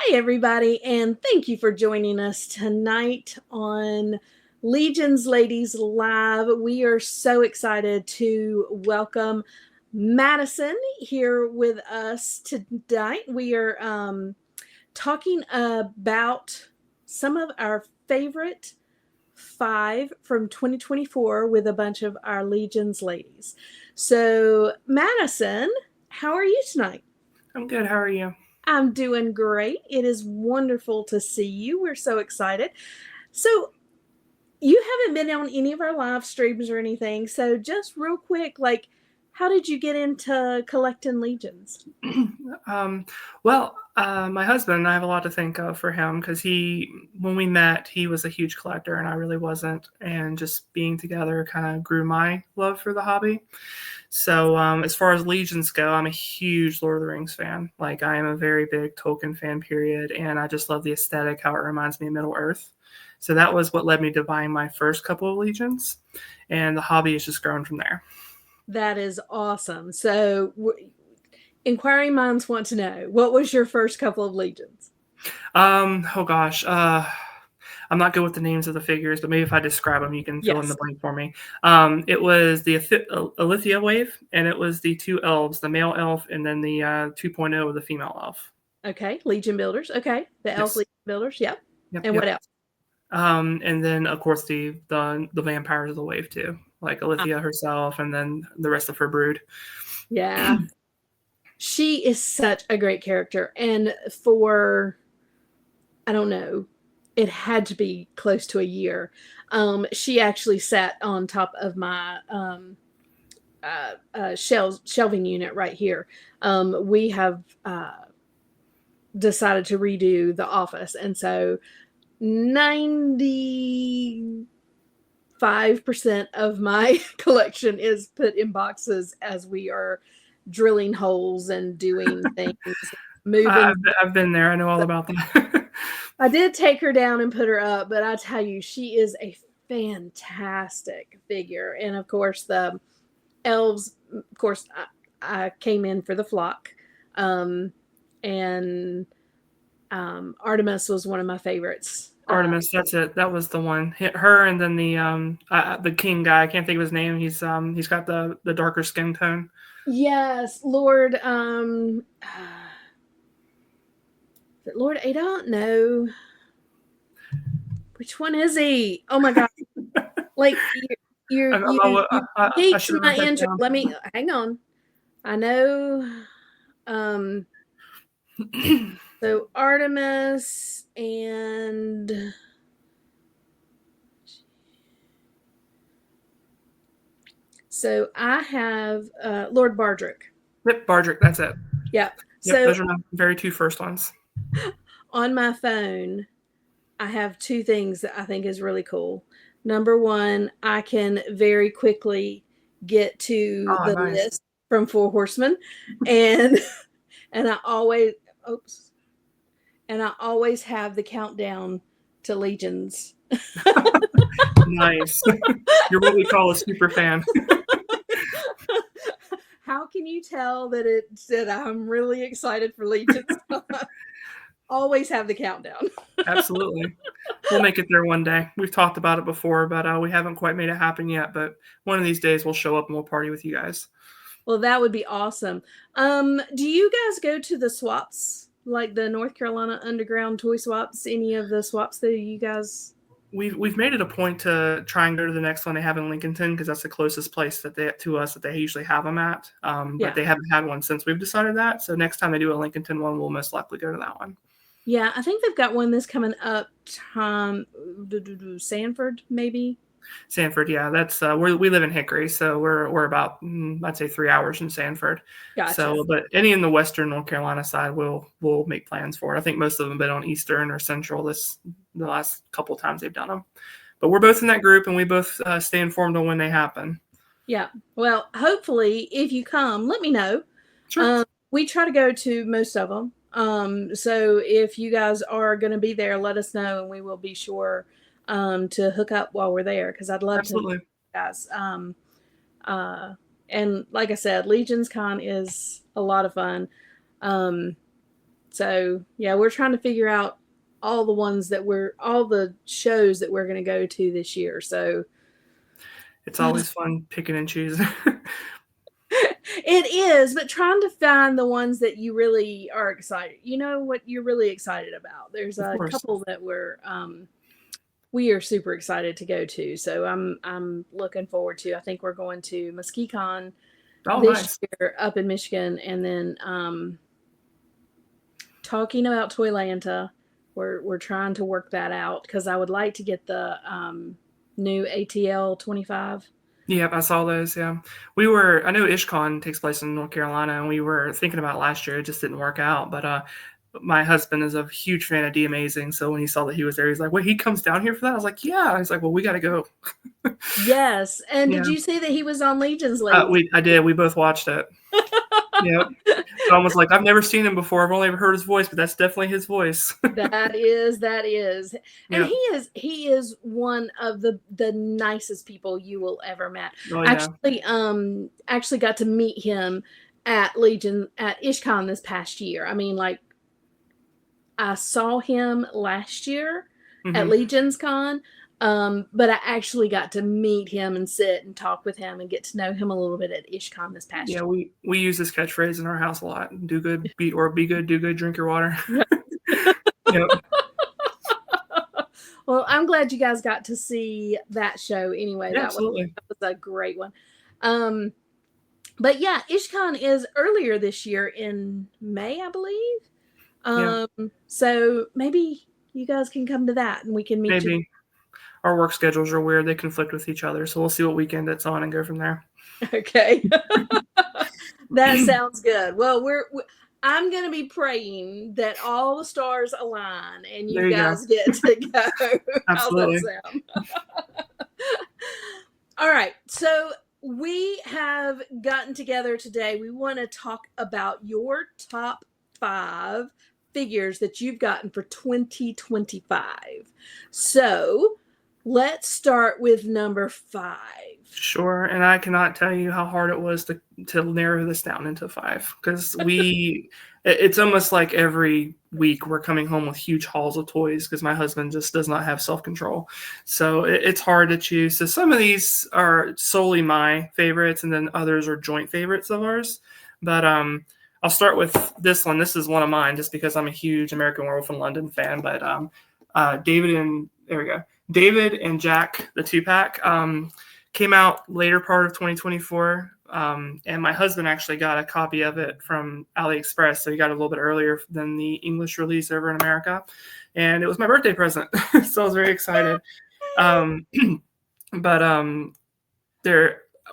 Hi, everybody, and thank you for joining us tonight on Legions Ladies Live. We are so excited to welcome Maddison here with us tonight. We are talking about some of our favorite five from 2024 with a bunch of our Legions ladies. So, Maddison, how are you tonight? I'm good. How are you? I'm doing great. It is wonderful to see you. We're so excited. So, you haven't been on any of our live streams or anything. So, just real quick, how did you get into collecting legions? um, well, my husband, I have a lot to thank for him because when we met, he was a huge collector and I really wasn't. And just being together kind of grew my love for the hobby. So, as far as legions go, I'm a huge Lord of the Rings fan. Like, I am a very big Tolkien fan, period. And I just love the aesthetic, how it reminds me of Middle Earth. So, that was what led me to buying my first couple of legions. And the hobby has just grown from there. That is awesome. So, inquiring minds want to know, what was your first couple of legions? Oh gosh. I'm not good with the names of the figures, but maybe if I describe them, you can fill in the Yes. blank for me. It was the Alithia wave, and it was the two elves, the male elf, and then the 2.0 of the female elf. Okay. Legion builders. Okay. The elf Yes. legion builders. Yep. Yep. And what Yep. else? And then of course the vampires of the wave too, like Alithia herself, and then the rest of her brood. Yeah. She is such a great character. And for, I don't know, it had to be close to a year. She actually sat on top of my shelving unit right here. We have decided to redo the office. And so 95% of my collection is put in boxes as we are drilling holes and doing things, moving. I've been there. I know all about that. I did take her down and put her up, but I tell you, she is a fantastic figure. And of course, the elves, of course, I came in for the flock. And Artemis was one of my favorites. Artemis, that's it. That was the one. Her and then the king guy. I can't think of his name. He's got the darker skin tone. Yes, Lord. Lord Ada? No. Which one is he? Oh my god! Like you I piqued should have my wrote that interest. down. Let me hang on. I know. So Artemis and so I have Lord Bardrick. Yep, Bardrick. That's it. Yeah. Yep, So those are my very two first ones. on my phone, I have two things that I think is really cool. Number one, I can very quickly get to Oh, the nice. list from Four Horsemen, and and I always oops, and I always have the countdown to Legions. Nice. You're what we call a super fan. How can you tell that I'm really excited for Legions? Always have the countdown. Absolutely. We'll make it there one day. We've talked about it before, but we haven't quite made it happen yet. But one of these days we'll show up and we'll party with you guys. Well, that would be awesome. Do you guys go to the swaps, like the North Carolina Underground toy swaps? Any of the swaps that you guys? We've made it a point to try and go to the next one they have in Lincolnton because that's the closest place that they usually have them at. But Yeah, they haven't had one since we've decided that. So next time they do a Lincolnton one, we'll most likely go to that one. yeah. I think they've got one that's coming up. Sanford, maybe. Sanford, yeah, that's we live in Hickory, so we're about I'd say 3 hours from Sanford. Gotcha. So, but any in the Western North Carolina side, we'll make plans for it. I think most of them have been on Eastern or Central the last couple of times they've done them. But we're both in that group, and we both stay informed on when they happen. Yeah. Well, hopefully, if you come, let me know. Sure, We try to go to most of them. So if you guys are going to be there, let us know, and we will be sure to hook up while we're there because I'd love to meet absolutely. you guys. And like I said, Legions Con is a lot of fun. So yeah, we're trying to figure out all the shows that we're going to go to this year. So It's always fun picking and choosing. it is, but trying to find the ones that you really are excited. You know what you're really excited about. There's Of a course. couple that we are super excited to go to. So I'm looking forward to. I think we're going to Muskecon Oh, this nice. year up in Michigan, and then talking about Toylanta. We're trying to work that out because I would like to get the new ATL 25. Yep, I saw those. Yeah, I know IshCon takes place in North Carolina, and we were thinking about last year. It just didn't work out. But my husband is a huge fan of D Amazing, so when he saw that he was there, he's like, "Wait, he comes down here for that?" I was like, "Yeah." He's like, "Well, we got to go." Yes, and Yeah, did you see that he was on Legion's Ladies? I did. We both watched it. Yep. Tom was like, "I've never seen him before. I've only ever heard his voice, but that's definitely his voice." That is, and Yep. he is one of the nicest people you will ever met. Oh yeah. Actually got to meet him at Legion at IshCon this past year. I mean, like, I saw him last year at Hmm. Legion's Con, but I actually got to meet him and sit and talk with him and get to know him a little bit at IshCon this past Yeah, we use this catchphrase in our house a lot. Do good, be good, do good, drink your water. year. Yep. Well, I'm glad you guys got to see that show anyway. Yeah, absolutely. That was a great one. Um, but yeah, IshCon is earlier this year in May, I believe. Yeah, So maybe you guys can come to that and we can meet you. maybe. Our work schedules are weird. They conflict with each other. So we'll see what weekend it's on and go from there. Okay. That sounds good. Well, I'm going to be praying that all the stars align and you There you go. guys get to go. How's that Absolutely. sound? All right. So we have gotten together today. We want to talk about your top 5 figures that you've gotten for 2025. So let's start with number 5. Sure. And I cannot tell you how hard it was to narrow this down into 5 because it's almost like every week we're coming home with huge hauls of toys because my husband just does not have self-control. So it's hard to choose. So some of these are solely my favorites and then others are joint favorites of ours. But I'll start with this one. This is one of mine just because I'm a huge American Werewolf in London fan. But David and Jack, the 2-pack, came out later part of 2024. And my husband actually got a copy of it from AliExpress. So he got it a little bit earlier than the English release over in America. And it was my birthday present. So I was very excited. But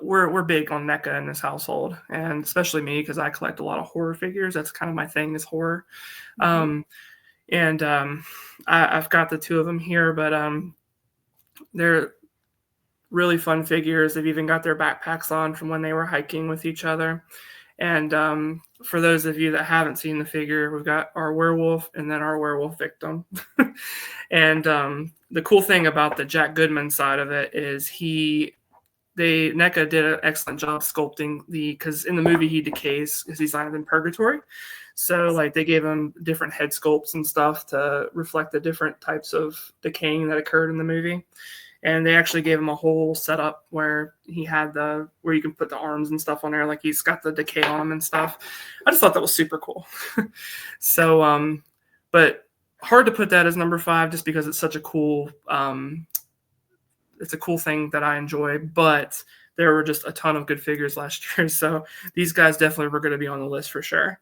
we're big on NECA in this household, and especially me because I collect a lot of horror figures. That's kind of my thing is horror. And I've got the 2 of them here, but they're really fun figures. They've even got their backpacks on from when they were hiking with each other. And for those of you that haven't seen the figure, we've got our werewolf and then our werewolf victim. And the cool thing about the Jack Goodman side of it is NECA did an excellent job sculpting because in the movie he decays because he's kind of in purgatory. So like they gave him different head sculpts and stuff to reflect the different types of decaying that occurred in the movie. And they actually gave him a whole setup where he had where you can put the arms and stuff on there, like he's got the decay on him and stuff. I just thought that was super cool. So, but hard to put that as number 5 just because it's such a cool, it's a cool thing that I enjoy. But there were just a ton of good figures last year, so these guys definitely were going to be on the list for sure.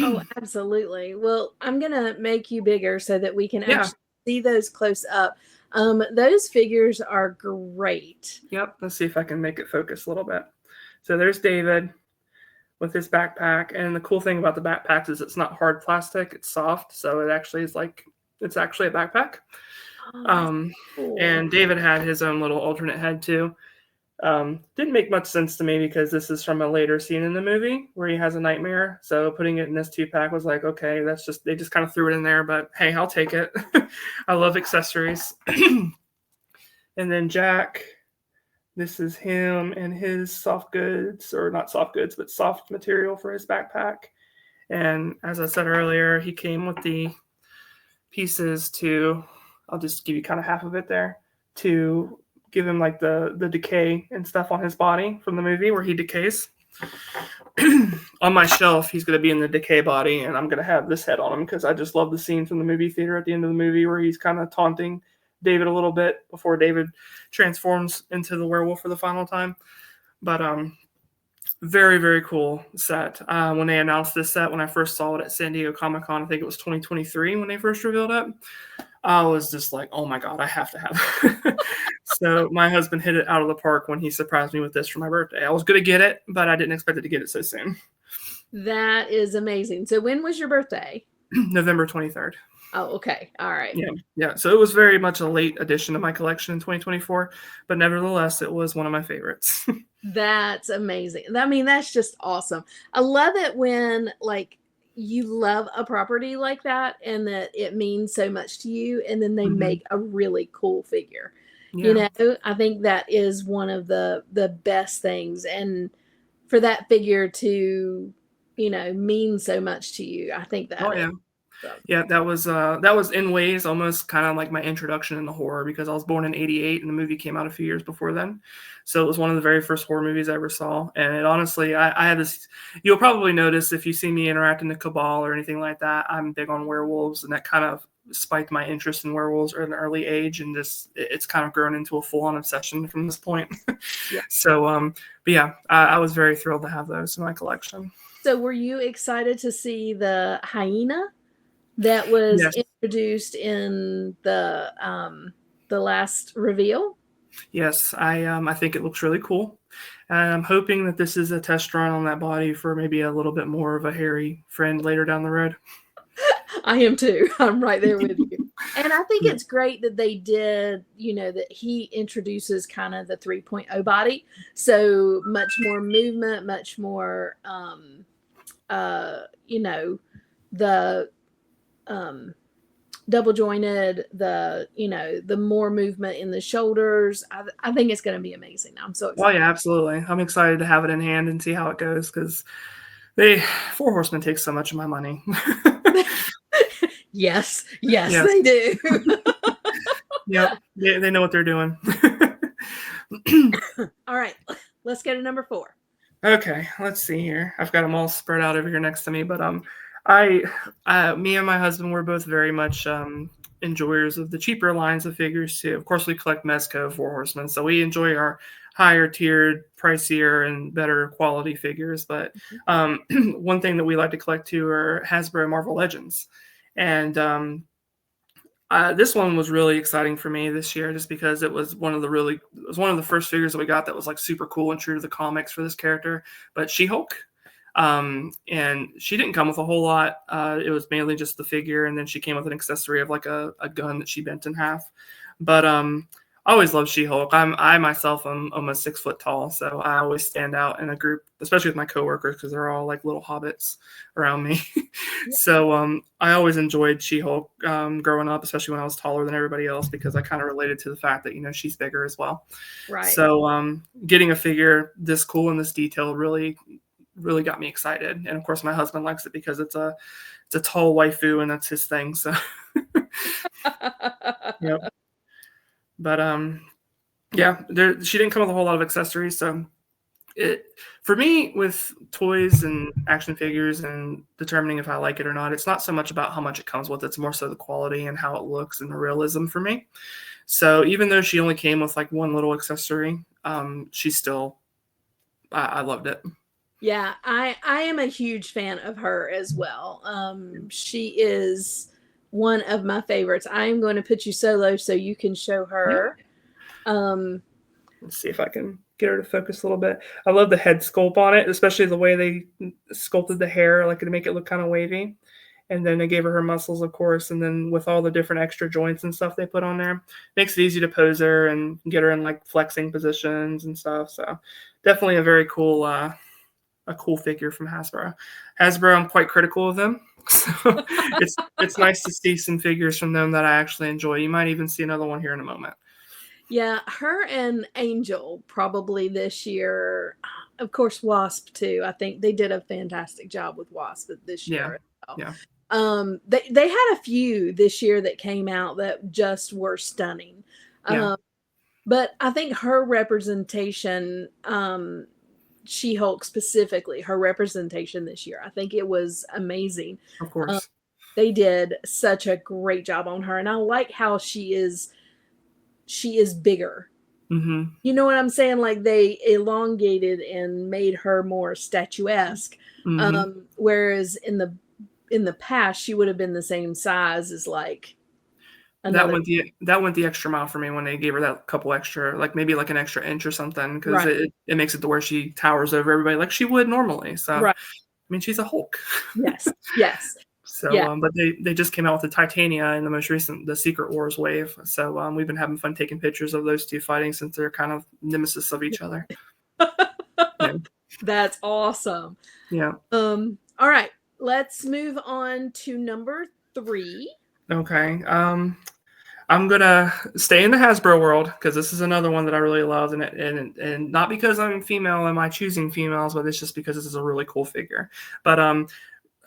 Oh, absolutely. Well, I'm going to make you bigger so that we can Yeah. actually see those close up. Those figures are great. Yep. Let's see if I can make it focus a little bit. So there's David with his backpack. And the cool thing about the backpacks is it's not hard plastic, it's soft. So it actually is it's actually a backpack. Oh, cool. And David had his own little alternate head too. Didn't make much sense to me because this is from a later scene in the movie where he has a nightmare. So putting it in this 2-pack was like, okay, they just kind of threw it in there, but hey, I'll take it. I love accessories. And then Jack, this is him and his soft goods, or not soft goods, but soft material for his backpack. And as I said earlier, he came with the pieces to, I'll just give you kind of half of it there, to give him like the decay and stuff on his body from the movie where he decays. On my shelf, he's going to be in the decay body, and I'm going to have this head on him because I just love the scene from the movie theater at the end of the movie where he's kind of taunting David a little bit before David transforms into the werewolf for the final time. But very, very cool set. When they announced this set, when I first saw it at San Diego Comic-Con, I think it was 2023 when they first revealed it, I was just like, oh my God, I have to have it. So my husband hit it out of the park when he surprised me with this for my birthday. I was going to get it, but I didn't expect it to get it so soon. That is amazing. So when was your birthday? November 23rd. Oh, okay. All right. Yeah. So it was very much a late addition to my collection in 2024, but nevertheless, it was one of my favorites. That's amazing. I mean, that's just awesome. I love it when like you love a property like that and that it means so much to you, and then they make a really cool figure. You know, I think that is one of the best things, and for that figure to, you know, mean so much to you, I think that. Oh yeah. Yeah, that was in ways almost kind of like my introduction into horror because I was born in '88 and the movie came out a few years before then. So it was one of the very first horror movies I ever saw. And it honestly, I had this, you'll probably notice if you see me interact in the Cabal or anything like that, I'm big on werewolves, and that kind of spiked my interest in werewolves at an early age, and just it's kind of grown into a full-on obsession from this point. So but yeah, I was very thrilled to have those in my collection. So were you excited to see the hyena that was introduced in the last reveal? Yes, I think it looks really cool. And I'm hoping that this is a test run on that body for maybe a little bit more of a hairy friend later down the road. I am too. I'm right there with you. And I think it's great that they did, you know, that he introduces kind of the 3.0 body. So much more movement, much more, you know, the double jointed, the, you know, the more movement in the shoulders. I think it's going to be amazing. I'm so excited. Oh yeah, absolutely. I'm excited to have it in hand and see how it goes because Four Horsemen takes so much of my money. Yes, they do. Yeah, they know what they're doing. All right, let's go to number 4. Okay, let's see here. I've got them all spread out over here next to me, but me and my husband were both very much enjoyers of the cheaper lines of figures too. Of course, we collect Mezco Four Horsemen, so we enjoy our higher tiered, pricier, and better quality figures. But one thing that we like to collect too are Hasbro Marvel Legends, and this one was really exciting for me this year, just because it was one of the first figures that we got that was like super cool and true to the comics for this character. But She-Hulk. And she didn't come with a whole lot. It was mainly just the figure, and then she came with an accessory of like a gun that she bent in half. But I always loved She-Hulk. I myself am almost 6 foot tall, so I always stand out in a group, especially with my coworkers, because they're all like little hobbits around me. So I always enjoyed She-Hulk growing up, especially when I was taller than everybody else, because I kind of related to the fact that, you know, she's bigger as well. Right. So getting a figure this cool and this detailed really got me excited. And of course my husband likes it because it's a tall waifu and that's his thing. So yep. But yeah, she didn't come with a whole lot of accessories. So for me, with toys and action figures and determining if I like it or not, it's not so much about how much it comes with, it's more so the quality and how it looks and the realism for me. So even though she only came with like one little accessory, she still, I loved it. Yeah, I am a huge fan of her as well. She is one of my favorites. I am going to put you solo so you can show her. Let's see if I can get her to focus a little bit. I love the head sculpt on it, especially the way they sculpted the hair, like to make it look kind of wavy. And then they gave her muscles, of course, and then with all the different extra joints and stuff they put on there, makes it easy to pose her and get her in like flexing positions and stuff. So definitely a very cool a cool figure from Hasbro. Hasbro, I'm quite critical of them. So it's nice to see some figures from them that I actually enjoy. You might even see another one here in a moment. Yeah, her and Angel probably this year. of course, Wasp too. I think they did a fantastic job with Wasp this Yeah. year as well. Yeah. They had a few this year that came out that just were stunning. Yeah. But I think her representation, She-Hulk specifically, her representation this year, I think it was amazing. Of Um, course. they did such a great job on her, and I like how she is bigger. Mm-hmm. You know what I'm saying? Like they elongated and made her more statuesque. Mm-hmm. Whereas in the past, she would have been the same size as like That another. went the extra mile for me when they gave her that couple extra, like maybe like an extra inch or something, because Right. it makes it to where she towers over everybody like she would normally. So I Right. mean, she's a Hulk. Yes. Yes. So, Yeah. but they just came out with the Titania in the most recent, the Secret Wars wave. So we've been having fun taking pictures of those two fighting since they're kind of nemesis of each other. Yeah. That's awesome. Yeah. All right. Let's move on to number 3. Okay. I'm gonna stay in the Hasbro world because this is another one that I really love, and not because I'm female and I choosing females, but it's just because this is a really cool figure. But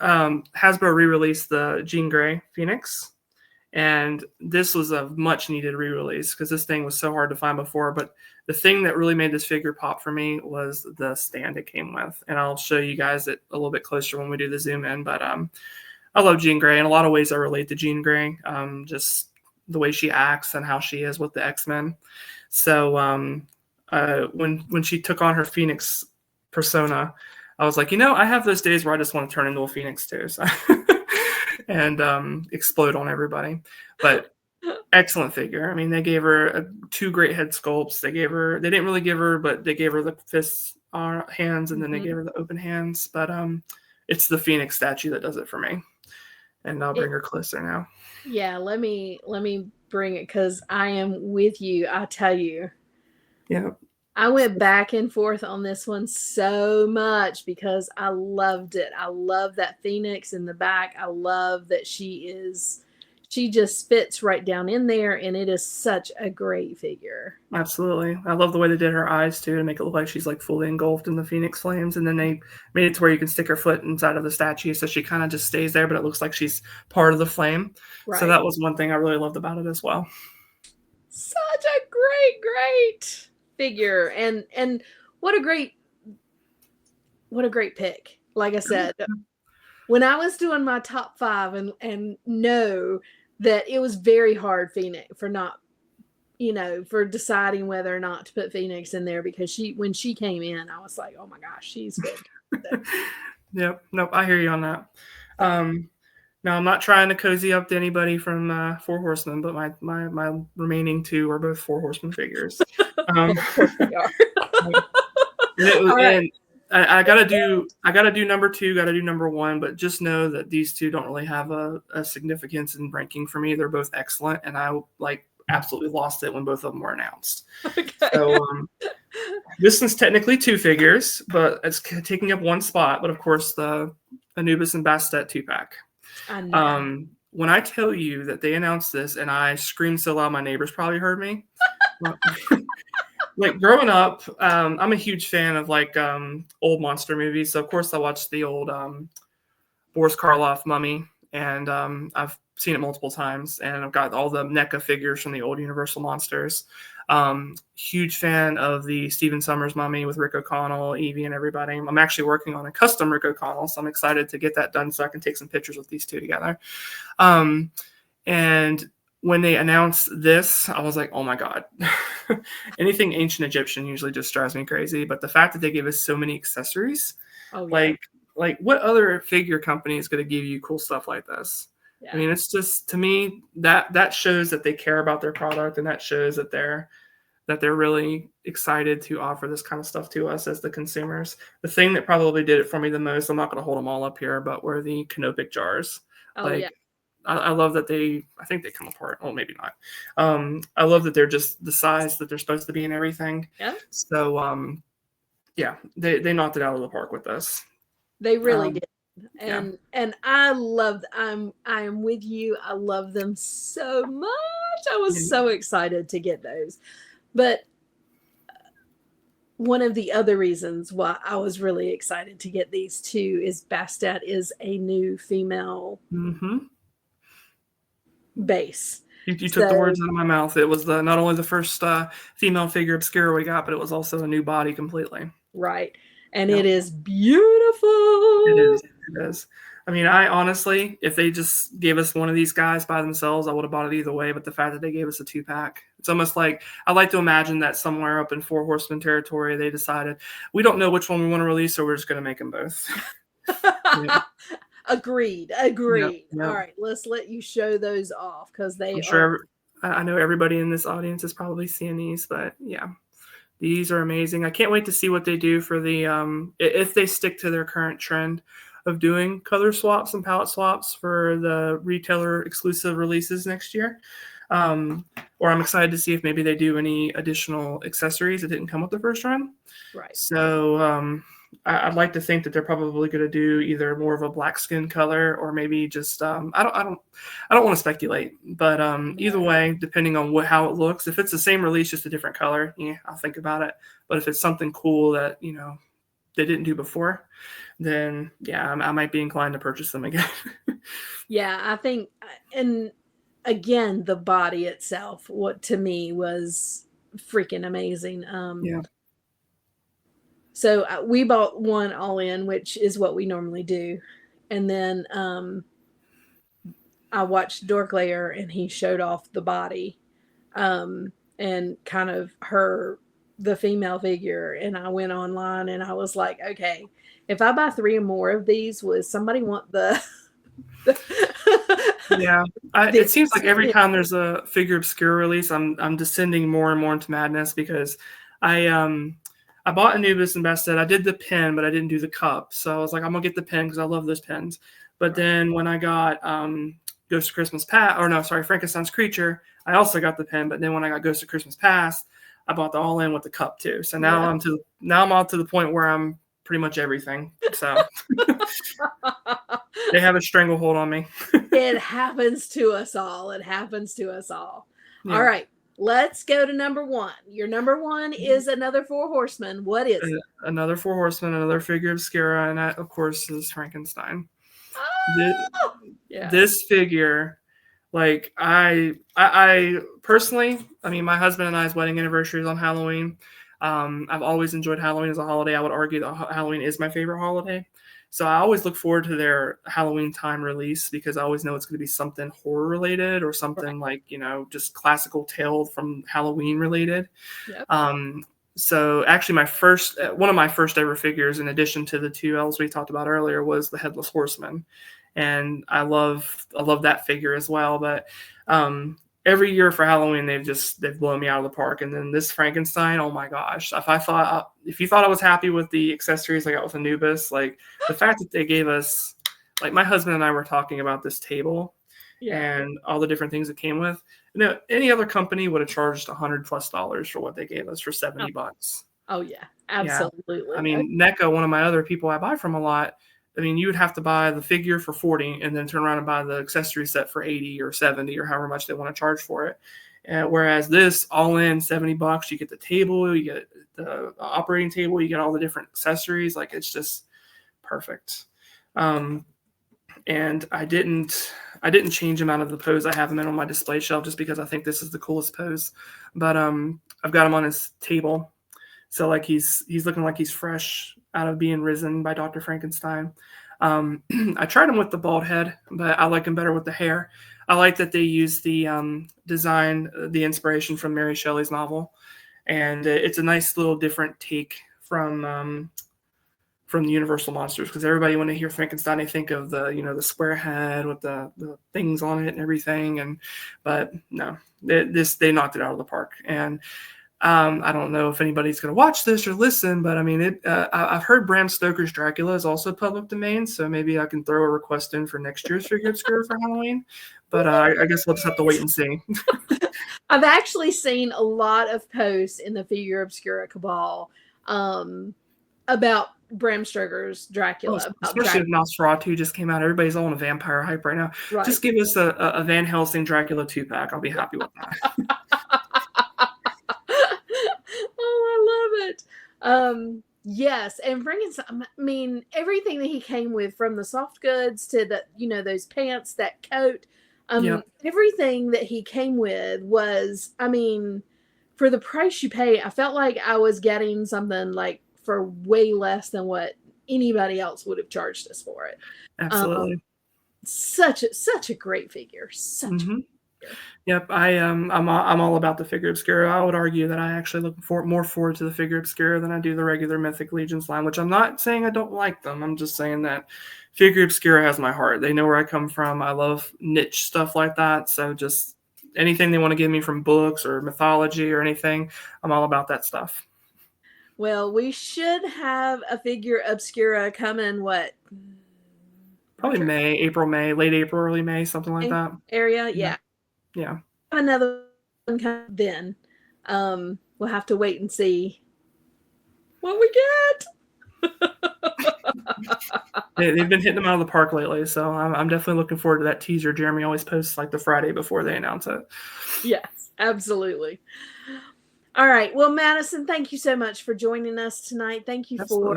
Hasbro re-released the Jean Grey Phoenix, and this was a much needed re-release because this thing was so hard to find before. But the thing that really made this figure pop for me was the stand it came with, and I'll show you guys it a little bit closer when we do the zoom in. But I love Jean Grey. In a lot of ways, I relate to Jean Grey. Just the way she acts and how she is with the X-Men. So when she took on her Phoenix persona, I was like, I have those days where I just want to turn into a Phoenix too, so and explode on everybody. But excellent figure. I mean, they gave her 2 great head sculpts. They didn't really give her, but they gave her the fists, hands, and then they gave her the open hands. But it's the Phoenix statue that does it for me. And I'll bring her closer now. Yeah, let me bring it because I am with you. I tell you. Yeah. I went back and forth on this one so much because I loved it. I love that Phoenix in the back. I love that she just fits right down in there, and it is such a great figure. Absolutely. I love the way they did her eyes too to make it look like she's like fully engulfed in the Phoenix flames. And then they made it to where you can stick her foot inside of the statue, so she kind of just stays there, but it looks like she's part of the flame. Right. So that was one thing I really loved about it as well. Such a great figure, and what a great pick. Like I said, when I was doing my top 5 and know that it was very hard for deciding whether or not to put Phoenix in there, because when she came in, I was like, oh my gosh, she's good. Yep. Nope. I hear you on that. Now I'm not trying to cozy up to anybody from 4 Horsemen, but my remaining 2 are both 4 Horsemen figures. Of course they are. And I gotta do number 2, gotta do number 1, but just know that these 2 don't really have a significance in ranking for me. They're both excellent, and I absolutely lost it when both of them were announced. Okay. So this one's technically 2 figures, but it's taking up 1 spot. But of course, the Anubis and Bastet 2-pack. I know. When I tell you that they announced this and I screamed so loud my neighbors probably heard me. Like growing up, I'm a huge fan of old monster movies. So of course I watched the old Boris Karloff Mummy, and I've seen it multiple times, and I've got all the NECA figures from the old Universal monsters. Huge fan of the Stephen Summers Mummy with Rick O'Connell, Evie, and everybody. I'm actually working on a custom Rick O'Connell, so I'm excited to get that done so I can take some pictures with these 2 together. And when they announced this, I was like, oh my God. Anything ancient Egyptian usually just drives me crazy. But the fact that they gave us so many accessories, like what other figure company is going to give you cool stuff like this? Yeah. I mean, it's just, to me, that shows that they care about their product, and that shows that they're really excited to offer this kind of stuff to us as the consumers. The thing that probably did it for me the most, I'm not going to hold them all up here, but were the canopic jars. Yeah. I love that I think they come apart. Well, maybe not. I love that they're just the size that they're supposed to be and everything. Yeah. So, yeah, they knocked it out of the park with this. They really did. And I love, I am with you. I love them so much. I was so excited to get those. But one of the other reasons why I was really excited to get these two is Bastet is a new female Mm-hmm. base. You took the So, words out of my mouth. It was not only the first female figure obscura we got, but it was also a new body completely. right. And Yep. it is beautiful. It is. It is. I mean, I honestly, if they just gave us one of these guys by themselves, I would have bought it either way. But the fact that they gave us a 2-pack, it's almost like I like to imagine that somewhere up in Four Horsemen territory, they decided we don't know which one we want to release, so we're just going to make them both. Yep. Agreed. Yep. All right, let's let you show those off because they I'm sure I know everybody in this audience is probably seeing these, but yeah, these are amazing. I can't wait to see what they do for the if they stick to their current trend of doing color swaps and palette swaps for the retailer exclusive releases next year. Or I'm excited to see if maybe they do any additional accessories that didn't come with the first run. right. So I'd like to think that they're probably going to do either more of a black skin color or maybe just I don't want to speculate, but either way, depending on how it looks, if it's the same release just a different color, yeah, I'll think about it. But if it's something cool that they didn't do before, then yeah, I might be inclined to purchase them again. Yeah, I think, and again, the body itself, what to me was freaking amazing. Yeah. So we bought one all in, which is what we normally do. And then I watched Dorklayer and he showed off the body and kind of the female figure. And I went online and I was like, okay, if I buy 3 or more of these, would somebody want the Yeah, it seems like every time there's a figure obscure release, I'm descending more and more into madness because I bought Anubis and Bastet. I did the pin, but I didn't do the cup. So I was like, I'm gonna get the pin because I love those pins. But then when I got Ghost of Christmas Past, or no, sorry, Frankenstein's Creature, I also got the pin. But then when I got Ghost of Christmas Past, I bought the all in with the cup too. So now I'm all to the point where I'm pretty much everything. So they have a stranglehold on me. It happens to us all. It happens to us all. Yeah. All right. Let's go to number 1. Your number 1 is another Four Horsemen. What is it? Another Four Horsemen, another figure obscura, and that, of course, is Frankenstein. This figure, like I personally, I mean, my husband and I's wedding anniversary is on Halloween. I've always enjoyed Halloween as a holiday. I would argue that Halloween is my favorite holiday. So I always look forward to their Halloween time release because I always know it's going to be something horror related or something like, just classical tale from Halloween related. Yep. So actually one of my first ever figures, in addition to the 2 L's we talked about earlier, was the Headless Horseman. And I love that figure as well. But every year for Halloween, they've blown me out of the park. And then this Frankenstein, oh my gosh! If you thought I was happy with the accessories I got with Anubis, like the fact that they gave us, like my husband and I were talking about this table and all the different things it came with. Any other company would have charged $100+ for what they gave us for $70. Oh yeah, absolutely. Yeah. I mean, NECA, one of my other people I buy from a lot. I mean, you would have to buy the figure for $40 and then turn around and buy the accessory set for $80 or $70 or however much they want to charge for it. Whereas this, all in $70, you get the table, you get the operating table, you get all the different accessories. Like, it's just perfect. And I didn't change him out of the pose I have him in on my display shelf just because I think this is the coolest pose. But I've got him on his table. So like he's looking like he's fresh out of being risen by Dr. Frankenstein. I tried him with the bald head, but I like him better with the hair. I like that they use the the inspiration from Mary Shelley's novel. And it's a nice little different take from the Universal monsters, because everybody, when they hear Frankenstein, they think of the square head with the things on it and everything. But no, they knocked it out of the park. And I don't know if anybody's going to watch this or listen, but I mean, I've heard Bram Stoker's Dracula is also public domain, so maybe I can throw a request in for next year's Figure Obscura for Halloween. But I guess we'll just have to wait and see. I've actually seen a lot of posts in the Figure Obscura cabal about Bram Stoker's Dracula. Especially if Nosferatu just came out. Everybody's all on a vampire hype right now. Right. Just give us a Van Helsing Dracula 2-pack. I'll be happy with that. Oh, I love it. Yes, and bringing some, I mean, everything that he came with, from the soft goods to the, those pants, that coat, Yep, everything that he came with was, I mean, for the price you pay, I felt like I was getting something like for way less than what anybody else would have charged us for it. Um, absolutely. such a great figure, such a Hmm. figure. Yep, I'm all about the figure obscura. I would argue that I actually look more forward to the figure obscura than I do the regular Mythic Legions line. Which I'm not saying I don't like them. I'm just saying that figure obscura has my heart. They know where I come from. I love niche stuff like that. So just anything they want to give me from books or mythology or anything, I'm all about that stuff. Well, we should have a figure obscura coming. What, Probably March or May, April, May, late April, early May, something like May that. area? Yeah, Yeah, yeah. another one coming then. We'll have to wait and see what we get. They've been hitting them out of the park lately, so I'm definitely looking forward to that teaser Jeremy always posts like the Friday before they announce it. Yes, absolutely. All right. Well, Maddison, thank you so much for joining us tonight. Thank you Absolutely.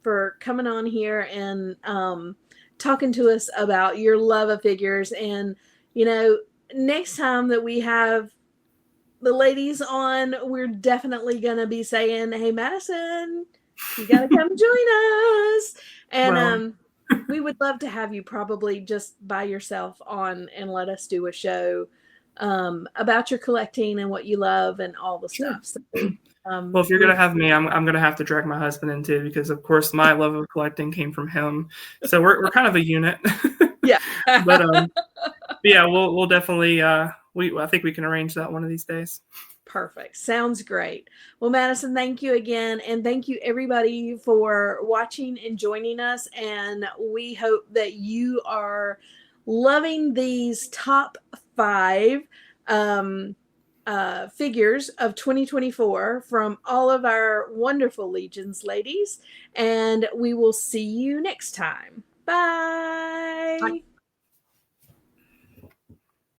for coming on here and talking to us about your love of figures. And next time that we have the ladies on, we're definitely gonna be saying, "Hey, Maddison, you got to come join us." And Well, we would love to have you, probably just by yourself, on and let us do a show about your collecting and what you love and all the sure. stuff. So Well, if you're we gonna have me, I'm gonna have to drag my husband in too, because of course my love of collecting came from him. So we're kind of a unit. yeah. But yeah, we'll definitely I think we can arrange that one of these days. Perfect. Sounds great. Well, Maddison, thank you again. And thank you, everybody, for watching and joining us. And we hope that you are loving these top 5 um, figures of 2024 from all of our wonderful Legions ladies. And we will see you next time. Bye.